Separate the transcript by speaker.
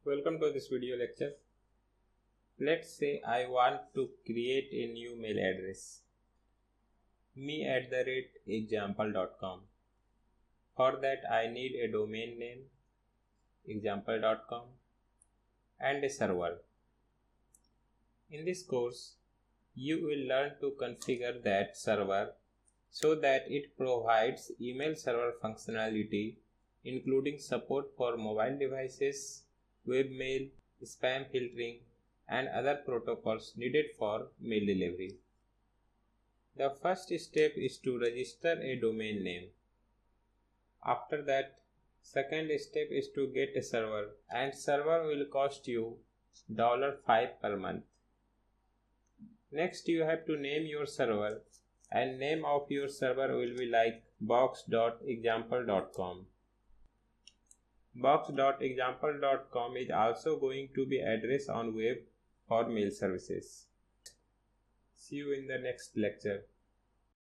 Speaker 1: Welcome to this video lecture. Let's say I want to create a new mail address, me@example.com. For that I need a domain name, example.com, and a server. In this course, you will learn to configure that server so that it provides email server functionality including support for mobile devices, webmail, spam filtering, and other protocols needed for mail delivery. The first step is to register a domain name. After that, second step is to get a server, and server will cost you $5 per month. Next, you have to name your server, and name of your server will be like box.example.com. Box.example.com is also going to be address on web for mail services. See you in the next lecture.